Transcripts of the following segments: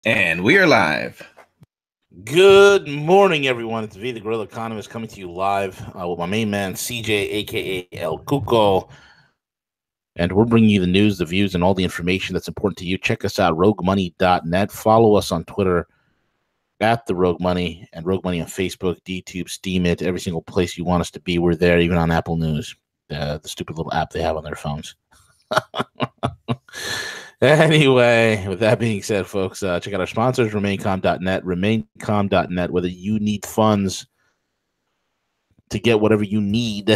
And we are live. Good morning, everyone. It's V, the Guerrilla Economist, coming to you live with my main man, CJ, aka El Cuco. And we're bringing you the news, the views, and all the information that's important to you. Check us out, roguemoney.net. Follow us on Twitter at the Rogue Money and Rogue Money on Facebook, DTube, Steam It, every single place you want us to be. We're there, even on Apple News, the stupid little app they have on their phones. Anyway, with that being said, folks, check out our sponsors, remaincom.net, remaincom.net, whether you need funds to get whatever you need,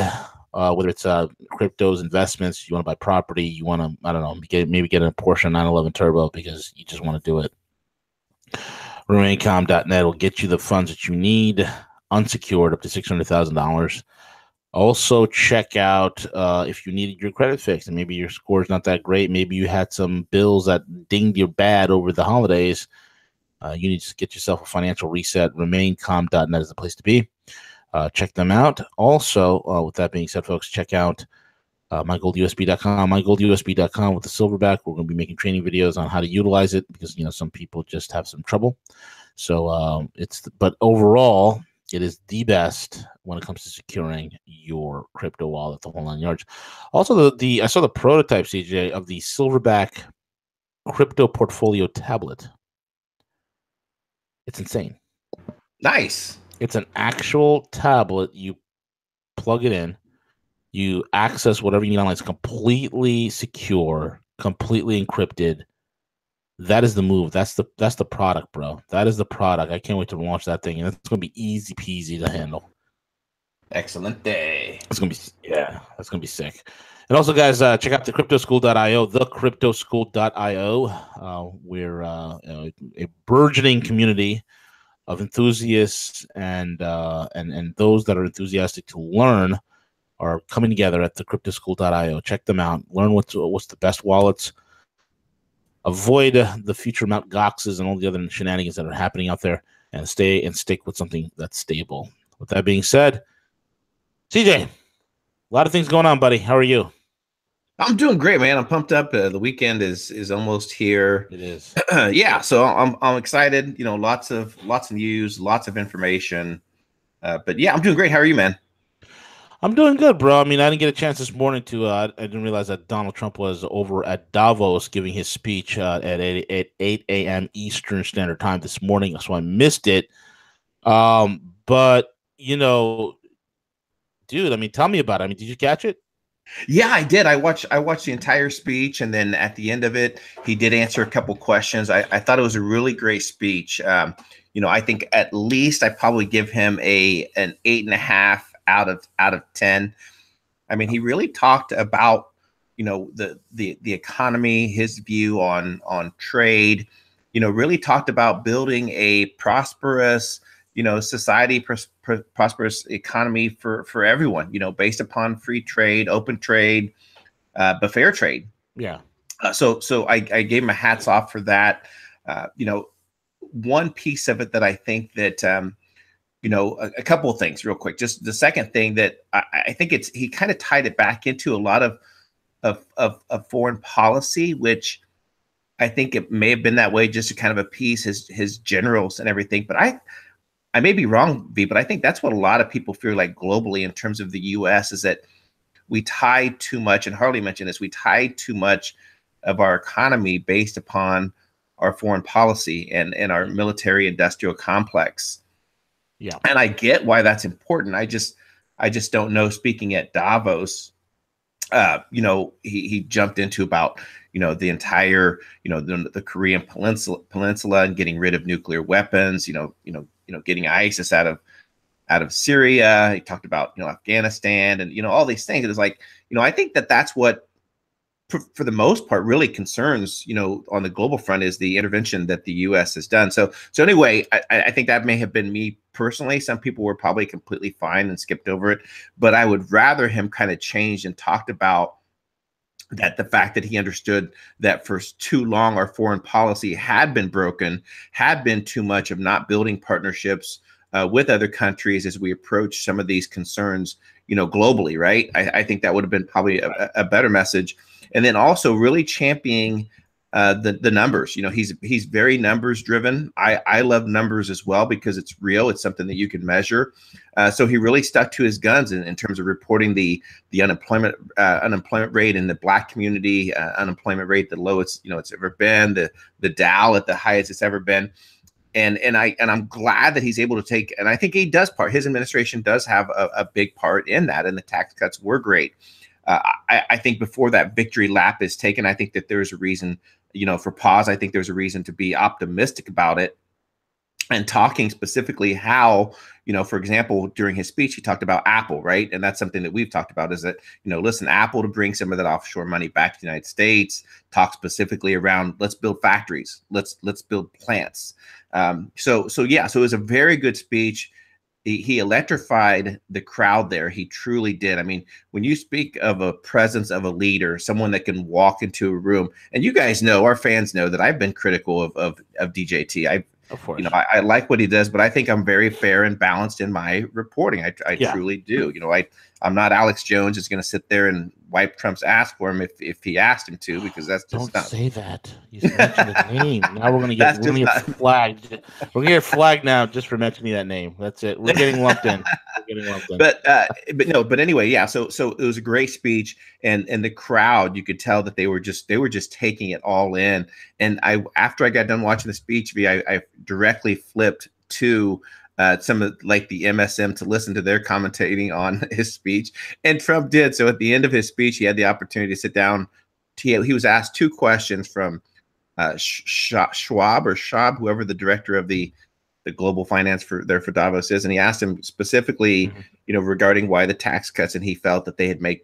whether it's cryptos, investments, you want to buy property, you want to, I don't know, maybe get a Porsche 911 Turbo because you just want to do it. remaincom.net will get you the funds that you need, unsecured, up to $600,000. Also, check out if you needed your credit fixed and maybe your score is not that great. Maybe you had some bills that dinged you bad over the holidays. You need to get yourself a financial reset. remaincom.net is the place to be. Check them out. Also, with that being said, folks, check out mygoldusb.com, mygoldusb.com with the silverback. We're going to be making training videos on how to utilize it because, some people just have some trouble. So but overall, it is the best when it comes to securing your crypto wallet, the whole 9 yards. Also, I saw the prototype, CJ, of the Silverback crypto portfolio tablet. It's insane. Nice. It's an actual tablet. You plug it in, you access whatever you need online. It's completely secure, completely encrypted. That is the move. That's the product, bro. That is the product. I can't wait to launch that thing, and it's going to be easy peasy to handle. Excellent day. It's going to be, that's going to be sick. And also, guys, check out the cryptoschool.io, thecryptoschool.io. We're a burgeoning community of enthusiasts and those that are enthusiastic to learn are coming together at thecryptoschool.io. Check them out. Learn what's the best wallets. Avoid the future Mt. Goxes and all the other shenanigans that are happening out there, and stick with something that's stable. With that being said, CJ, a lot of things going on, buddy. How are you? I'm doing great, man. I'm pumped up. The weekend is almost here. It is. Yeah, so I'm excited. Lots of news, lots of information. But yeah, I'm doing great. How are you, man? I'm doing good, bro. I mean, I didn't get a chance this morning to. I didn't realize that Donald Trump was over at Davos giving his speech at 8 a.m. Eastern Standard Time this morning, so I missed it. But dude, I mean, tell me about it. I mean, did you catch it? Yeah, I did. I watched the entire speech, and then at the end of it, he did answer a couple questions. I thought it was a really great speech. I think at least I probably give him an 8.5 out of 10. I mean, he really talked about the economy, his view on trade. Really talked about building a prosperous society, prosperous economy for everyone. Based upon free trade, open trade, but fair trade. Yeah. So I gave him a hats off for that. One piece of it that I think that a couple of things real quick. Just the second thing that I think he kind of tied it back into a lot of foreign policy, which I think it may have been that way just to kind of appease his generals and everything. But I may be wrong, V, but I think that's what a lot of people feel like globally in terms of the U.S. is that we tie too much, and Harley mentioned this, we tie too much of our economy based upon our foreign policy and our military industrial complex. Yeah. And I get why that's important. I just don't know, speaking at Davos, he jumped into about, the entire, the Korean peninsula and getting rid of nuclear weapons, getting ISIS out of Syria. He talked about, Afghanistan and, all these things. It was like, I think that's what, for the most part, really concerns, on the global front is the intervention that the U.S. has done. So anyway, I think that may have been me personally. Some people were probably completely fine and skipped over it, but I would rather him kind of changed and talked about that the fact that he understood that for too long our foreign policy had been broken, had been too much of not building partnerships with other countries as we approach some of these concerns, globally, right? I think that would have been probably a better message. And then also really championing the numbers. He's very numbers driven. I love numbers as well because it's real. It's something that you can measure. So he really stuck to his guns in terms of reporting the unemployment rate in the Black community, unemployment rate the lowest it's ever been, the Dow at the highest it's ever been. And I'm glad that he's able to take, and I think he does his administration does have a big part in that, and the tax cuts were great. I think before that victory lap is taken, I think that there's a reason, for pause. I think there's a reason to be optimistic about it. And talking specifically how, for example, during his speech, he talked about Apple, right? And that's something that we've talked about is that, listen, Apple to bring some of that offshore money back to the United States, talk specifically around let's build factories, let's build plants. So it was a very good speech. He electrified the crowd there. He truly did. I mean, when you speak of a presence of a leader, someone that can walk into a room, and you guys know, our fans know that I've been critical of DJT. Of course, I like what he does, but I think I'm very fair and balanced in my reporting. I truly do. I'm not Alex Jones is going to sit there and wipe Trump's ass for him if he asked him to, because that's just don't say that. You mentioned his name. Now we're going to get flagged. We're going to get flagged now just for mentioning that name. That's it. We're getting lumped in. But anyway, yeah. So it was a great speech, and the crowd, you could tell that they were just taking it all in. And after I got done watching the speech, I directly flipped to some of like the MSM to listen to their commentating on his speech, and Trump did. So at the end of his speech, he had the opportunity to sit down. He was asked two questions from Schwab, whoever the director of the global finance for Davos is, and he asked him specifically, regarding why the tax cuts, and he felt that they had made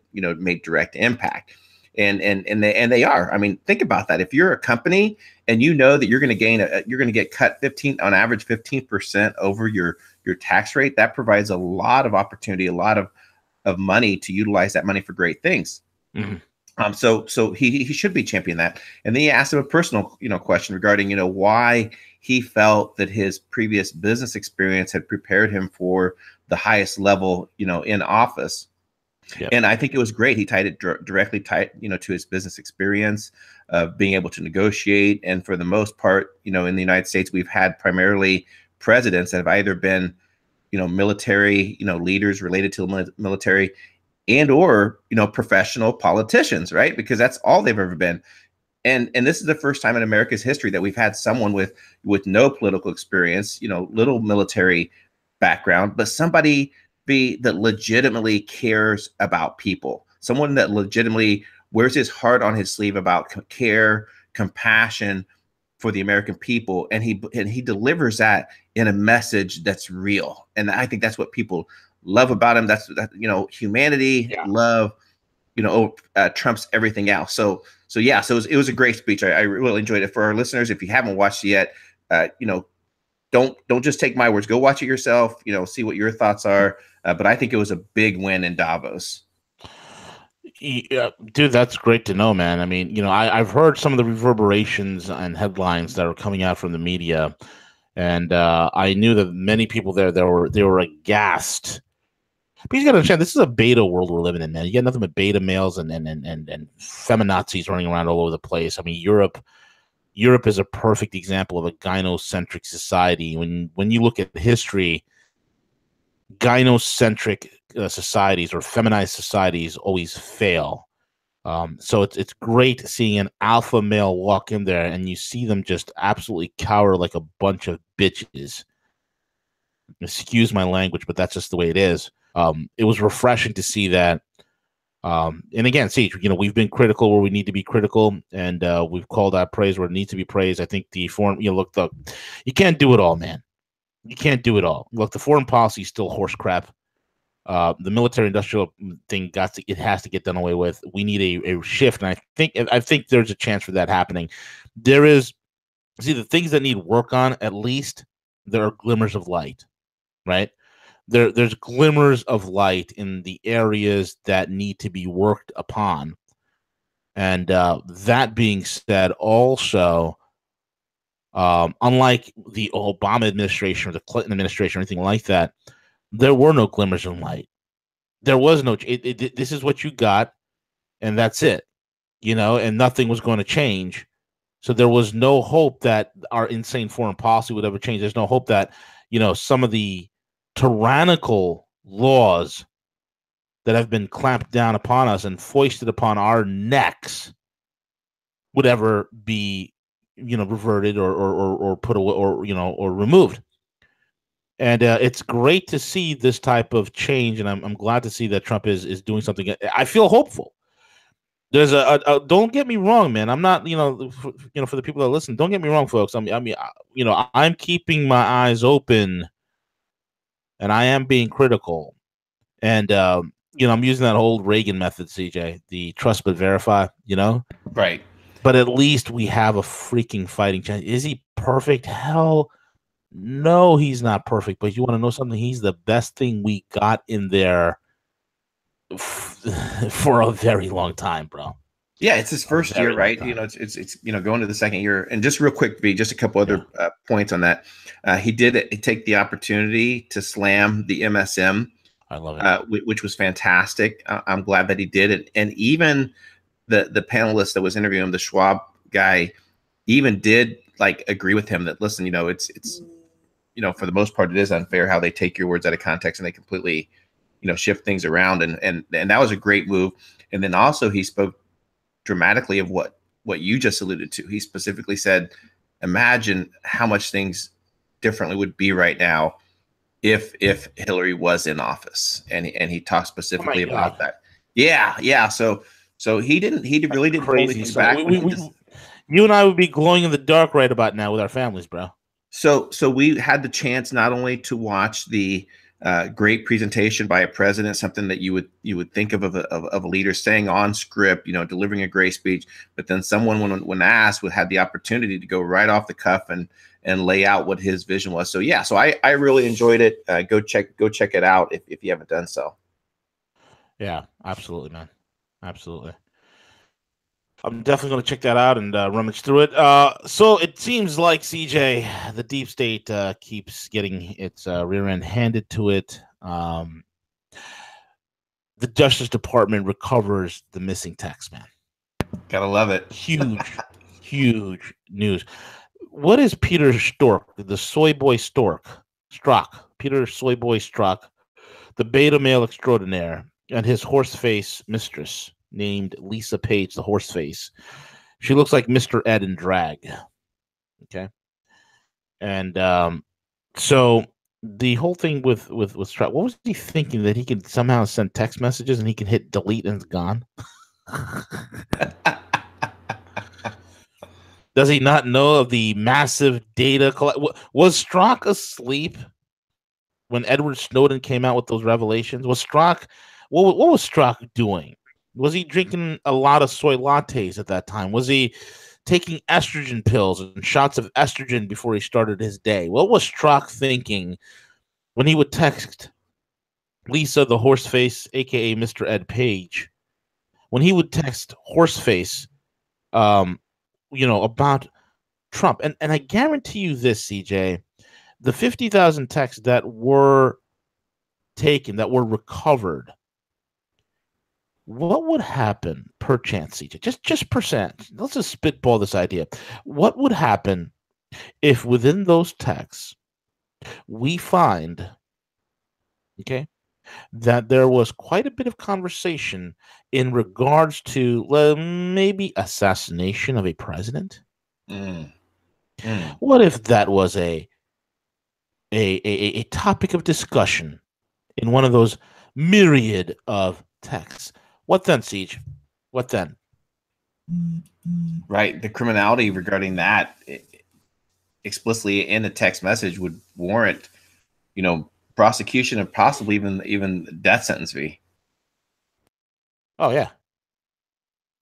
direct impact. And they are. I mean, think about that. If you're a company and you know that you're going to get cut 15% over your tax rate, that provides a lot of opportunity, a lot of money to utilize that money for great things. Mm-hmm. So he should be championing that. And then he asked him a personal question regarding why he felt that his previous business experience had prepared him for the highest level in office. Yep. And I think it was great. He tied it directly to his business experience of being able to negotiate. And for the most part, in the United States, we've had primarily presidents that have either been, military, leaders related to the military, and or professional politicians, right? Because that's all they've ever been. And this is the first time in America's history that we've had someone with no political experience, little military background, but somebody that legitimately cares about people, someone that legitimately wears his heart on his sleeve about care, compassion for the American people, and he delivers that in a message that's real. And I think that's what people love about him. That's humanity, love, trumps everything else. So it was a great speech. I really enjoyed it. For our listeners, if you haven't watched it yet, don't just take my words. Go watch it yourself. See what your thoughts are. But I think it was a big win in Davos. Yeah, dude, that's great to know, man. I mean, I've heard some of the reverberations and headlines that are coming out from the media, and I knew that many people there they were aghast. But you got to understand, this is a beta world we're living in, man. You got nothing but beta males and feminazis running around all over the place. I mean, Europe is a perfect example of a gynocentric society. When you look at history, gynocentric societies or feminized societies always fail. So it's great seeing an alpha male walk in there and you see them just absolutely cower like a bunch of bitches. Excuse my language, but that's just the way it is. It was refreshing to see that. And again, see, we've been critical where we need to be critical, and we've called out praise where it needs to be praised. I think the foreign, you can't do it all, man. You can't do it all. Look, the foreign policy is still horse crap. The military-industrial thing has to get done away with. We need a shift, and I think there's a chance for that happening. The things that need work on, at least there are glimmers of light, right? There's glimmers of light in the areas that need to be worked upon. And that being said, also, unlike the Obama administration or the Clinton administration or anything like that, there were no glimmers of light. There was no. This is what you got, and that's it. And nothing was going to change. So there was no hope that our insane foreign policy would ever change. There's no hope that, some of the tyrannical laws that have been clamped down upon us and foisted upon our necks would ever be, reverted or put away or removed. And it's great to see this type of change, and I'm glad to see that Trump is doing something. I feel hopeful. There's don't get me wrong, man. I'm not, for the people that listen, don't get me wrong, folks. I'm keeping my eyes open, and I am being critical. And I'm using that old Reagan method, CJ, the trust but verify. Right. But at least we have a freaking fighting chance. Is he perfect? Hell, no, he's not perfect. But you want to know something? He's the best thing we got in there for a very long time, bro. Yeah, it's his first year, right? It's going to the second year. And just real quick, B, just a couple other points on that. He did take the opportunity to slam the MSM. I love it, which was fantastic. I'm glad that he did it. And even the panelist that was interviewing him, the Schwab guy, even did agree with him that, listen, it's for the most part, it is unfair how they take your words out of context and they completely shift things around, and that was a great move. And then also he spoke dramatically of what you just alluded to. He specifically said, imagine how much things differently would be right now if Hillary was in office, and he talked specifically about that. Yeah. So he really didn't hold anything back. You and I would be glowing in the dark right about now with our families, bro. So we had the chance not only to watch the great presentation by a president, something that you would think of a leader staying on script, delivering a great speech, but then someone when asked had the opportunity to go right off the cuff and lay out what his vision was. So I really enjoyed it. Go check it out if you haven't done so. Yeah, absolutely, man. Absolutely. I'm definitely going to check that out and rummage through it. So it seems like, CJ, the deep state keeps getting its rear end handed to it. The Justice Department recovers the missing text, man. Gotta love it. Huge news. What is Peter Stork, the soy boy Strzok, Peter Soy Boy Strzok, the beta male extraordinaire, and his horse face mistress, named Lisa Page, the horse face. She looks like Mr. Ed in drag. Okay. And so the whole thing with Strzok, what was he thinking, that he could somehow send text messages and he can hit delete and it's gone? Does he not know of the massive data was Strzok asleep when Edward Snowden came out with those revelations? Was Strzok what was Strzok doing? Was he drinking a lot of soy lattes at that time? Was he taking estrogen pills and shots of estrogen before he started his day? What was Strzok thinking when he would text Lisa, the horseface, aka Mr. Ed Page, when he would text horseface, about Trump? And I guarantee you this, CJ, the 50,000 texts that were taken, that were recovered, what would happen, per chance, CJ? Just percent. Let's just spitball this idea. What would happen if within those texts we find, that there was quite a bit of conversation in regards to maybe assassination of a president? What if that was a topic of discussion in one of those myriad of texts? What then, Siege? What then? Right. The criminality regarding that explicitly in a text message would warrant, prosecution and possibly even death sentence fee. Oh, yeah.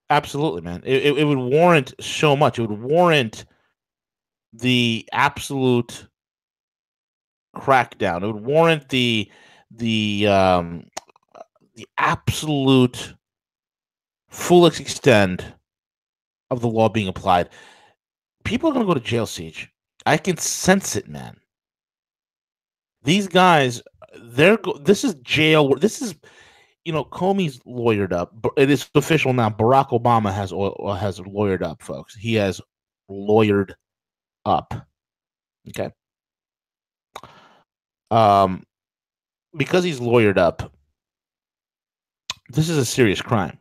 Absolutely, man. It would warrant so much. It would warrant the absolute crackdown. It would warrant the absolute full extent of the law being applied. People are going to go to jail, Siege. I can sense it, man. These guys, this is jail. This is, Comey's lawyered up. It is official now. Barack Obama has lawyered up, folks. He has lawyered up. Okay. Because he's lawyered up, this is a serious crime.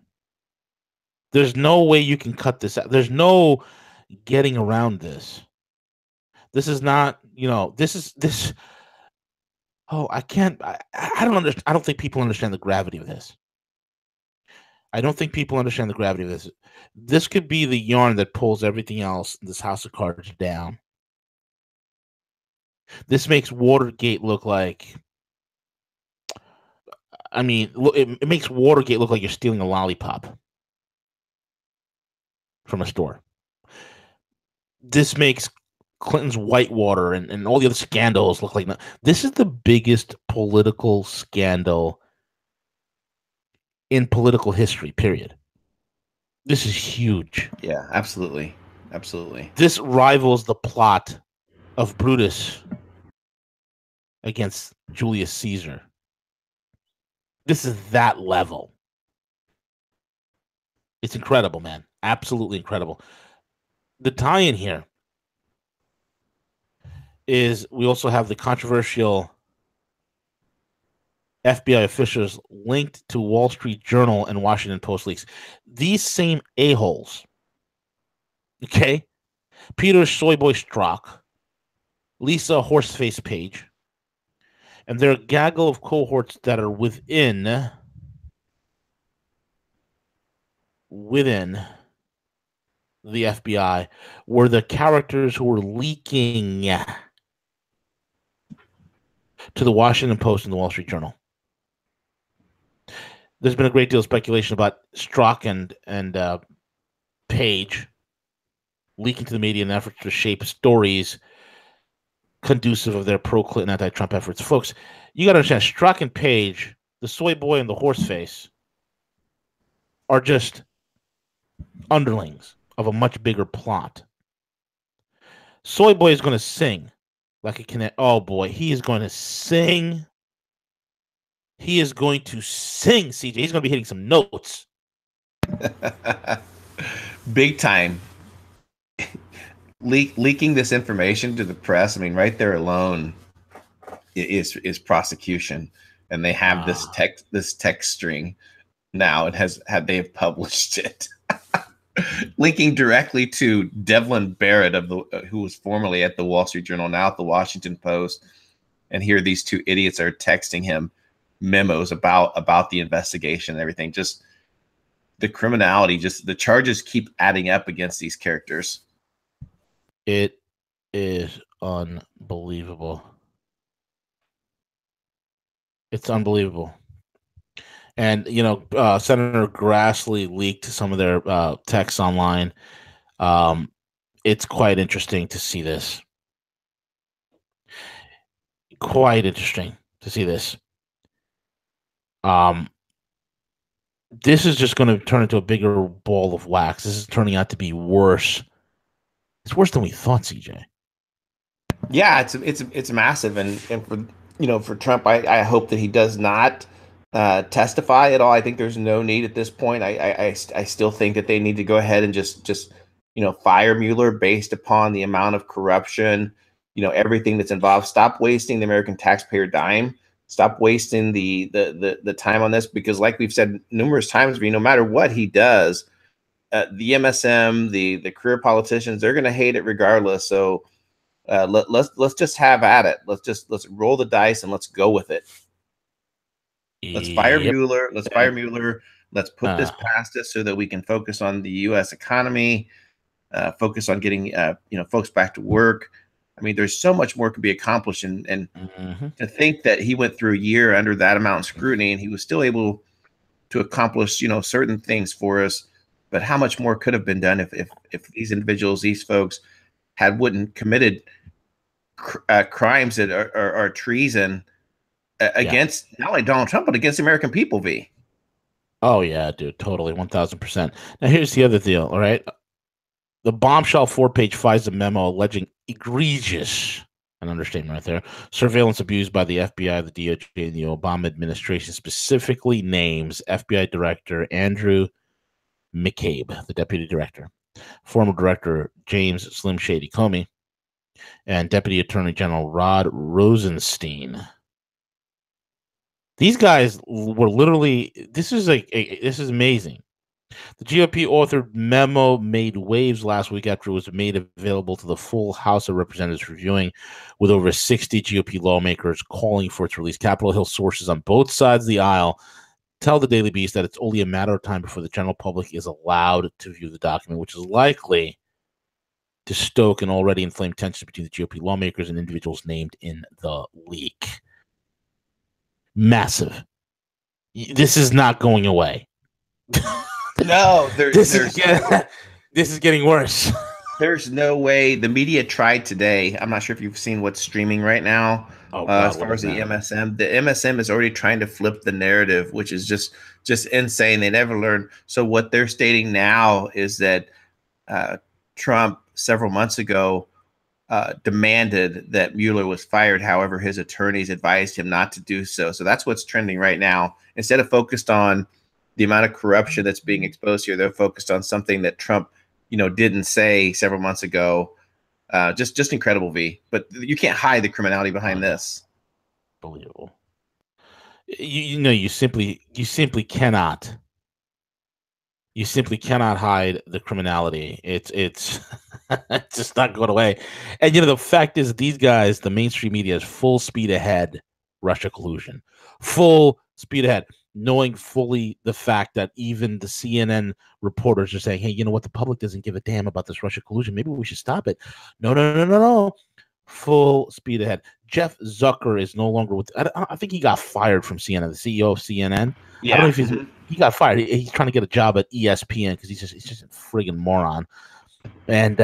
There's no way you can cut this out. There's no getting around this. This is not, this. Oh, I can't. I don't understand. I don't think people understand the gravity of this. I don't think people understand the gravity of this. This could be the yarn that pulls everything else in this house of cards down. This makes Watergate look like. I mean, it makes Watergate look like you're stealing a lollipop from a store. This makes Clinton's Whitewater and all the other scandals look like. This is the biggest political scandal in political history, period. This is huge. Yeah, absolutely. Absolutely. This rivals the plot of Brutus against Julius Caesar. This is that level. It's incredible, man. Absolutely incredible. The tie-in here is we also have the controversial FBI officials linked to Wall Street Journal and Washington Post leaks. These same a-holes, okay? Peter Soyboy Strzok, Lisa Horseface Page, and there are a gaggle of cohorts that are within the FBI were the characters who were leaking to the Washington Post and the Wall Street Journal. There's been a great deal of speculation about Strzok and Page leaking to the media in an effort to shape stories conducive of their pro-Clinton, anti-Trump efforts. Folks, you got to understand, Strzok and Page, the soy boy and the horseface, are just underlings of a much bigger plot. Soy boy is going to sing like a connect. Oh boy, he is going to sing. He is going to sing, CJ. He's going to be hitting some notes. Big time. Leaking this information to the press. I mean, right there alone is prosecution, and they have this text string now. It has they have published it, linking directly to Devlin Barrett who was formerly at the Wall Street Journal, now at the Washington Post, and here these two idiots are texting him memos about the investigation and everything. Just the criminality, just the charges keep adding up against these characters. It is unbelievable. It's unbelievable. And, Senator Grassley leaked some of their texts online. It's quite interesting to see this. Quite interesting to see this. This is just going to turn into a bigger ball of wax. This is turning out to be worse. It's worse than we thought, CJ. Yeah, it's massive, and for Trump, I hope that he does not testify at all. I think there's no need at this point. I still think that they need to go ahead and just fire Mueller based upon the amount of corruption, everything that's involved. Stop wasting the American taxpayer dime. Stop wasting the time on this, because like we've said numerous times, no matter what he does, the MSM, the career politicians, they're going to hate it regardless. So let's just have at it. Let's roll the dice and let's go with it. Let's fire Mueller. Let's fire Mueller. Let's put this past us so that we can focus on the U.S. economy, focus on getting folks back to work. I mean, there's so much more could be accomplished, and to think that he went through a year under that amount of scrutiny and he was still able to accomplish certain things for us. But how much more could have been done if these individuals, these folks, wouldn't committed crimes that are treason against not only Donald Trump but against the American people? V. Oh yeah, dude, totally, 1000%. Now here's the other deal. All right, the bombshell 4-page FISA memo alleging egregious, an understatement right there, surveillance abused by the FBI, the DOJ, and the Obama administration specifically names FBI Director Andrew McCabe, the deputy director. former director James Slim Shady Comey, and Deputy Attorney General Rod Rosenstein. These guys were literally, this is amazing. The GOP authored memo made waves last week after it was made available to the full House of Representatives reviewing, with over 60 GOP lawmakers calling for its release. Capitol Hill sources on both sides of the aisle tell the Daily Beast that it's only a matter of time before the general public is allowed to view the document, which is likely to stoke an already inflamed tension between the GOP lawmakers and individuals named in the leak. Massive. This is not going away. No, this is getting worse. There's no way. The media tried today. I'm not sure if you've seen what's streaming right now. As far as the MSM, the MSM is already trying to flip the narrative, which is just insane. They never learned. So what they're stating now is that Trump several months ago demanded that Mueller was fired. However, his attorneys advised him not to do so. So that's what's trending right now. Instead of focused on the amount of corruption that's being exposed here, they're focused on something that Trump, didn't say several months ago. Just incredible, V. But you can't hide the criminality behind this. Unbelievable. You simply cannot. You simply cannot hide the criminality. It's it's just not going away. And the fact is, these guys, the mainstream media, is full speed ahead. Russia collusion, full speed ahead, knowing fully the fact that even the CNN reporters are saying, "Hey, you know what? The public doesn't give a damn about this Russia collusion. Maybe we should stop it." No. Full speed ahead. Jeff Zucker is no longer with. I think he got fired from CNN. The CEO of CNN. Yeah. I don't know if he got fired. He's trying to get a job at ESPN because he's just a friggin' moron. And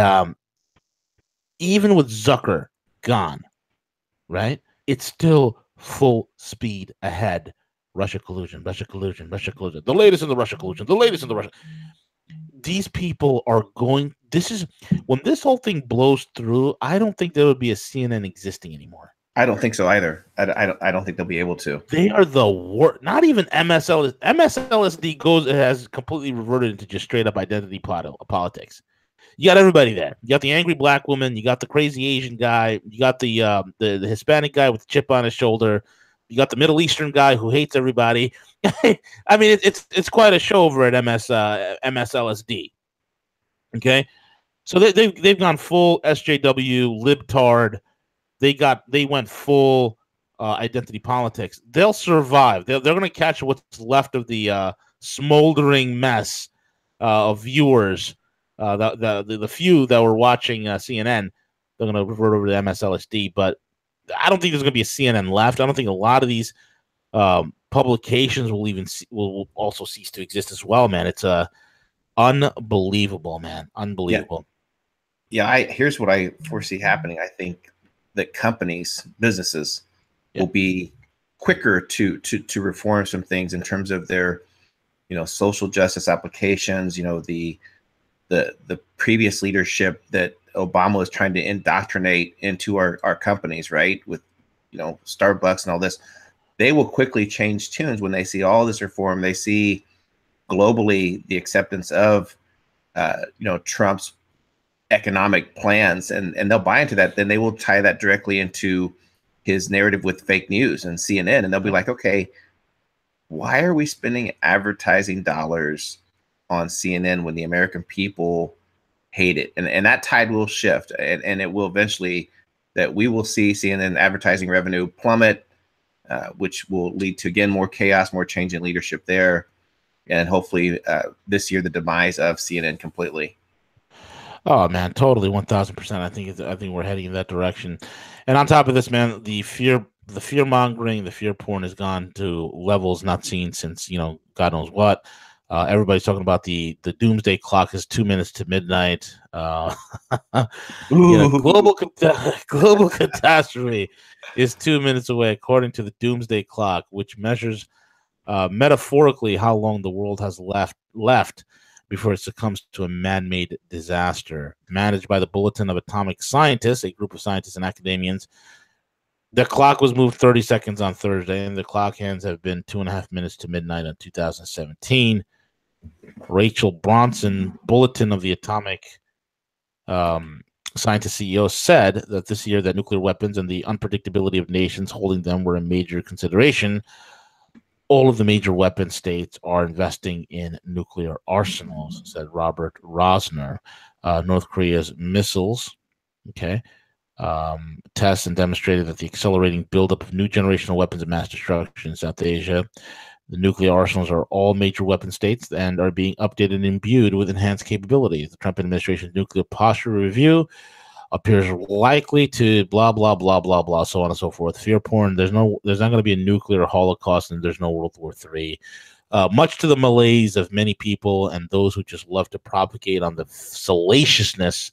even with Zucker gone, right? It's still full speed ahead. Russia collusion. The latest in the Russia collusion. These people are going. When this whole thing blows through, I don't think there would be a CNN existing anymore. I don't think so either. I don't think they'll be able to. They are the worst. Not even MSLSD has completely reverted into just straight up identity politics. You got everybody there. You got the angry black woman. You got the crazy Asian guy. You got the Hispanic guy with the chip on his shoulder. You got the Middle Eastern guy who hates everybody. I mean, it's quite a show over at MSLSD. Okay, so they've gone full SJW libtard. They went full identity politics. They'll survive. They're going to catch what's left of the smoldering mess of viewers. The few that were watching CNN, they're going to revert over to MSLSD. But I don't think there's going to be a CNN left. I don't think a lot of these publications will also cease to exist as well, man. It's unbelievable, man. Unbelievable. Yeah. Here's what I foresee happening. I think that businesses will be quicker to reform some things in terms of their, social justice applications. The previous leadership that Obama was trying to indoctrinate into our companies, right? With, Starbucks and all this, they will quickly change tunes when they see all this reform. They see globally the acceptance of, Trump's economic plans, and they'll buy into that. Then they will tie that directly into his narrative with fake news and CNN, and they'll be like, okay, why are we spending advertising dollars on CNN when the American people hate it? And that tide will shift, and it will eventually, that we will see CNN advertising revenue plummet, which will lead to, again, more chaos, more change in leadership there, and hopefully this year the demise of CNN completely. Oh man, totally, 1,000%. I think we're heading in that direction. And on top of this, man, the fear mongering, the fear porn has gone to levels not seen since God knows what. Everybody's talking about the doomsday clock is 2 minutes to midnight. Global catastrophe is 2 minutes away, according to the doomsday clock, which measures metaphorically how long the world has left before it succumbs to a man-made disaster. Managed by the Bulletin of Atomic Scientists, a group of scientists and academians, the clock was moved 30 seconds on Thursday, and the clock hands have been 2.5 minutes to midnight on 2017. Rachel Bronson, Bulletin of the Atomic Scientist CEO, said that this year that nuclear weapons and the unpredictability of nations holding them were a major consideration. All of the major weapon states are investing in nuclear arsenals, said Robert Rosner. North Korea's missiles, tests and demonstrated that the accelerating buildup of new generational weapons of mass destruction in South Asia. The nuclear arsenals are all major weapon states and are being updated and imbued with enhanced capabilities. The Trump administration's nuclear posture review appears likely to blah, blah, blah, blah, blah, so on and so forth. Fear porn. There's not going to be a nuclear holocaust and there's no World War III. Much to the malaise of many people and those who just love to propagate on the salaciousness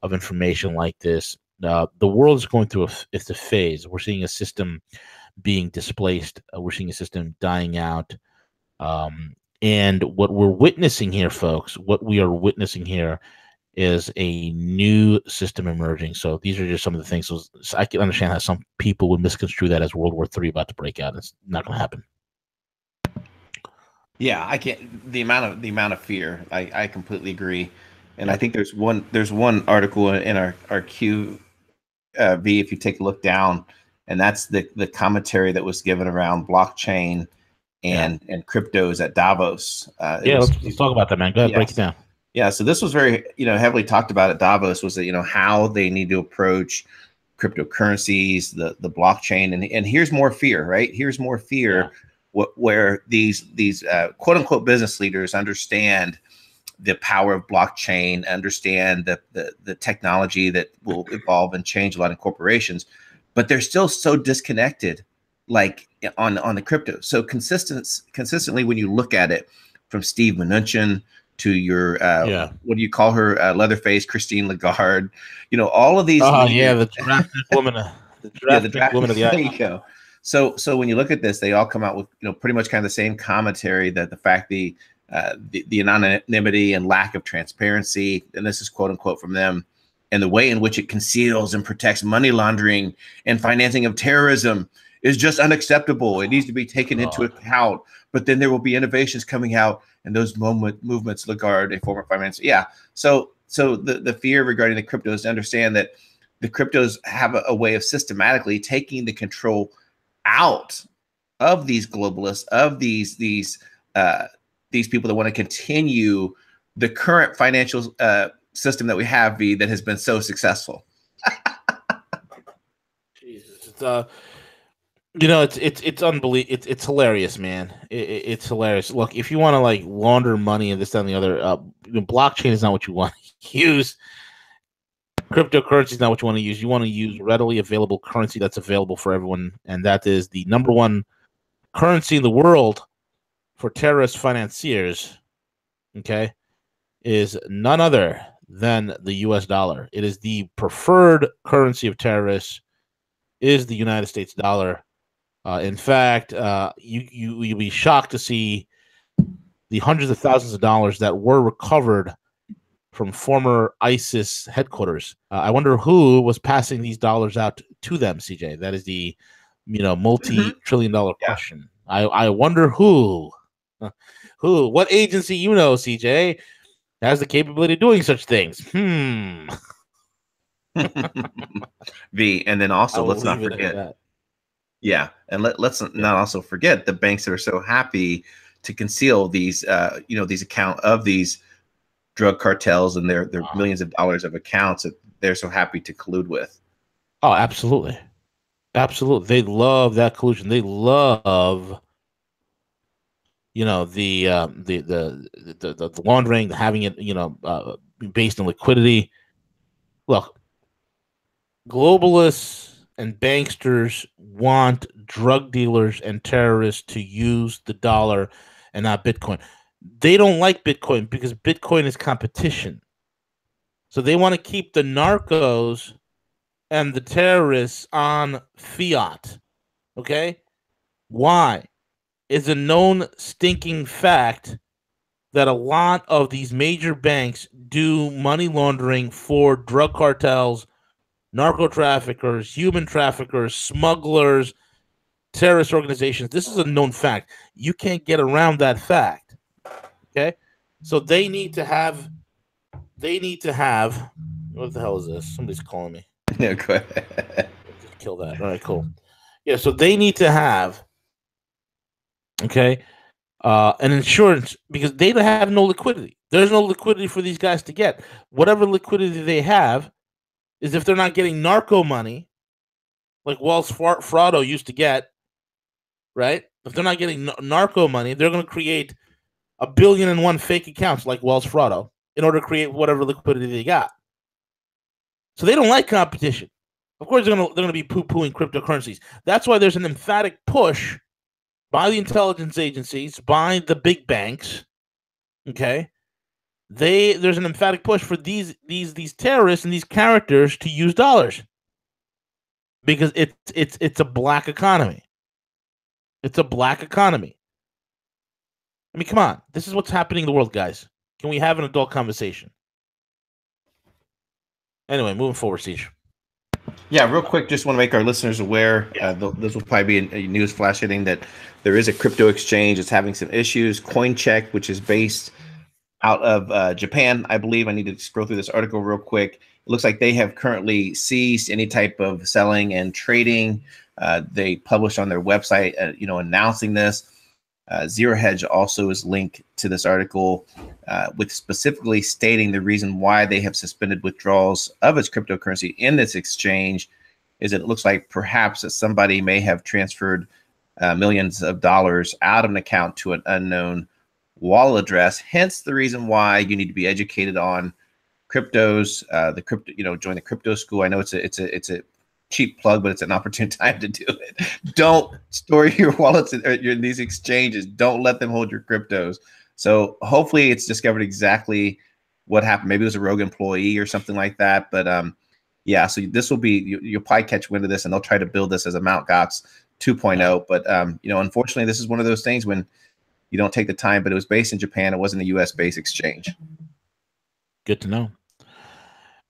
of information like this. The world is going through a phase. We're seeing a system being displaced. We're seeing a system dying out. And what we're witnessing here, folks, what we are witnessing here is a new system emerging. So these are just some of the things. So I can understand how some people would misconstrue that as World War III about to break out. It's not going to happen. Yeah, I can't. The amount of fear. I completely agree. And I think there's one article in our Q if you take a look down, and that's the commentary that was given around blockchain and cryptos at Davos. Let's talk about that, man. Go ahead, break it down. Yeah, so this was very heavily talked about at Davos, was that how they need to approach cryptocurrencies, the blockchain, and here's more fear, right? Here's more fear where these quote unquote business leaders understand the power of blockchain, understand the technology that will evolve and change a lot of corporations, but they're still so disconnected, like on the crypto. So consistently, when you look at it, from Steve Mnuchin to your what do you call her, Leatherface, Christine Lagarde, all of these. The drafted woman, the drafted woman of the there you go. So when you look at this, they all come out with pretty much kind of the same commentary, that the fact the anonymity and lack of transparency, and this is quote unquote from them, and the way in which it conceals and protects money laundering and financing of terrorism is just unacceptable. It needs to be taken into account. But then there will be innovations coming out, and those movements, Lagarde, a former finance, So the fear regarding the cryptos, to understand that the cryptos have a way of systematically taking the control out of these globalists, of these people that want to continue the current financial system that we have, that has been so successful. Jesus, it's unbelievable. It's hilarious, man. It's hilarious. Look, if you want to launder money and this, that, and the other, blockchain is not what you want to use. Cryptocurrency is not what you want to use. You want to use readily available currency that's available for everyone, and that is the number one currency in the world for terrorist financiers, is none other than the U.S. dollar. It is the preferred currency of terrorists, is the United States dollar. In fact, you'll be shocked to see the hundreds of thousands of dollars that were recovered from former ISIS headquarters. I wonder who was passing these dollars out to them, CJ. That is the multi-trillion-dollar question. I wonder who. What agency CJ, has the capability of doing such things? V, and then also let's not forget. Yeah, and let's not also forget the banks that are so happy to conceal these these account of these drug cartels and their millions of dollars of accounts that they're so happy to collude with. Oh, absolutely. Absolutely. They love that collusion. They love the laundering, having it, based on liquidity. Look, globalists and banksters want drug dealers and terrorists to use the dollar and not Bitcoin. They don't like Bitcoin because Bitcoin is competition. So they want to keep the narcos and the terrorists on fiat. Okay? Why? It's a known stinking fact that a lot of these major banks do money laundering for drug cartels, narco traffickers, human traffickers, smugglers, terrorist organizations. This is a known fact. You can't get around that fact. Okay? So they need to have. What the hell is this? Somebody's calling me. Yeah, go ahead. Just kill that. All right, cool. Yeah, so they need to have, okay, an insurance, because they have no liquidity. There's no liquidity for these guys to get. Whatever liquidity they have is if they're not getting narco money, like Wells Fargo used to get, right? If they're not getting narco money, they're going to create 1,000,000,001 fake accounts like Wells Fargo in order to create whatever liquidity they got. So they don't like competition. Of course, they're going to be poo-pooing cryptocurrencies. That's why there's an emphatic push by the intelligence agencies, by the big banks. Okay, there's an emphatic push for these terrorists and these characters to use dollars because it's a black economy. It's a black economy. I mean, come on. This is what's happening in the world, guys. Can we have an adult conversation? Anyway, moving forward, Siege. Yeah, real quick, just want to make our listeners aware. This will probably be a news flash hitting that there is a crypto exchange that's having some issues. CoinCheck, which is based out of Japan, I believe. I need to scroll through this article real quick. It looks like they have currently ceased any type of selling and trading. They published on their website, announcing this. Zero Hedge also is linked to this article, with specifically stating the reason why they have suspended withdrawals of its cryptocurrency in this exchange is that it looks like perhaps that somebody may have transferred millions of dollars out of an account to an unknown wallet address. Hence the reason why you need to be educated on cryptos, join the crypto school. I know it's a cheap plug, but it's an opportune time to do it. Don't store your wallets in these exchanges. Don't let them hold your cryptos. So hopefully it's discovered exactly what happened. Maybe it was a rogue employee or something like that. But yeah, so this will be, you'll probably catch wind of this, and they'll try to build this as a Mt. Gox 2.0. But unfortunately, this is one of those things when you don't take the time. But it was based in Japan. It wasn't a U.S.-based exchange. Good to know.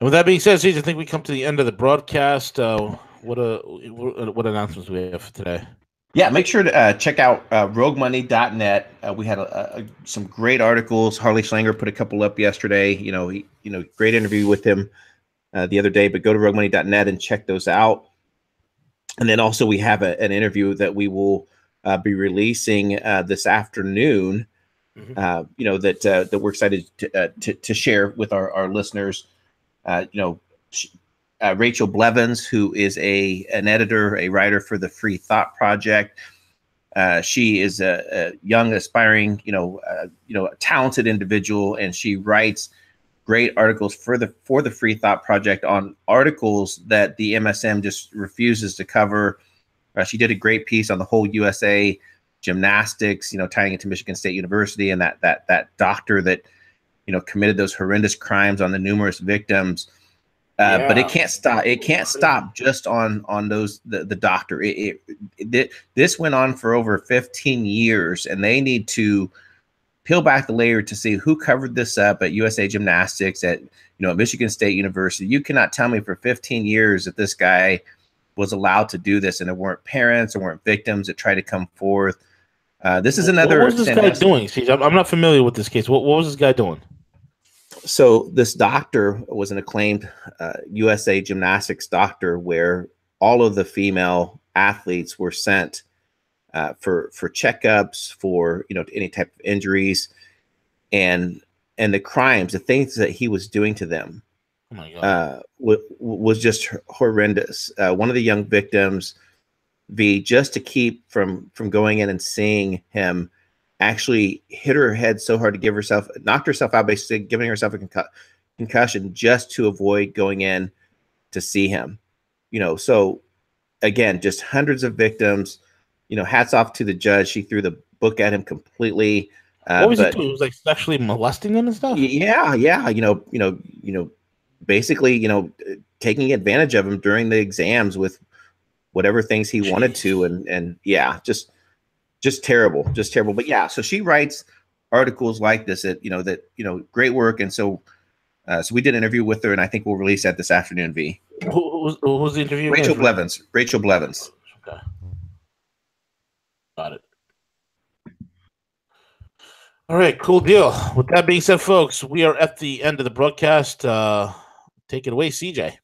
And with that being said, Steve, I think we come to the end of the broadcast. What announcements do we have for today? Yeah, make sure to check out roguemoney.net. We had some great articles. Harley Schlanger put a couple up yesterday. Great interview with him the other day. But go to roguemoney.net and check those out. And then also we have an interview that we will be releasing this afternoon. Mm-hmm. That we're excited to share with our listeners. Rachel Blevins, who is an editor, a writer for the Free Thought Project. She is a young, aspiring, talented individual, and she writes great articles for the Free Thought Project on articles that the MSM just refuses to cover. She did a great piece on the whole USA gymnastics, tying it to Michigan State University and that doctor that committed those horrendous crimes on the numerous victims. But it can't stop. It can't stop just on those the doctor. This went on for over 15 years, and they need to peel back the layer to see who covered this up at USA Gymnastics, at Michigan State University. You cannot tell me for 15 years that this guy was allowed to do this, and there weren't parents or weren't victims that tried to come forth. This is another. What was this guy doing? See, I'm not familiar with this case. What was this guy doing? So this doctor was an acclaimed USA Gymnastics doctor, where all of the female athletes were sent for checkups, for any type of injuries, and the crimes, the things that he was doing to them, oh my God, was just horrendous. One of the young victims, just to keep from going in and seeing him, actually hit her head so hard to knocked herself out, basically giving herself a concussion just to avoid going in to see him. So again, just hundreds of victims. Hats off to the judge. She threw the book at him completely. What was he doing? He was like sexually molesting them and stuff. Yeah. Basically, taking advantage of him during the exams with whatever things he wanted to, and yeah, just terrible. But yeah, so she writes articles like this that great work. And so we did an interview with her, and I think we'll release that this afternoon. Who was the interview? Rachel Blevins. Okay. Got it. All right, cool deal. With that being said, folks, we are at the end of the broadcast. Take it away, CJ.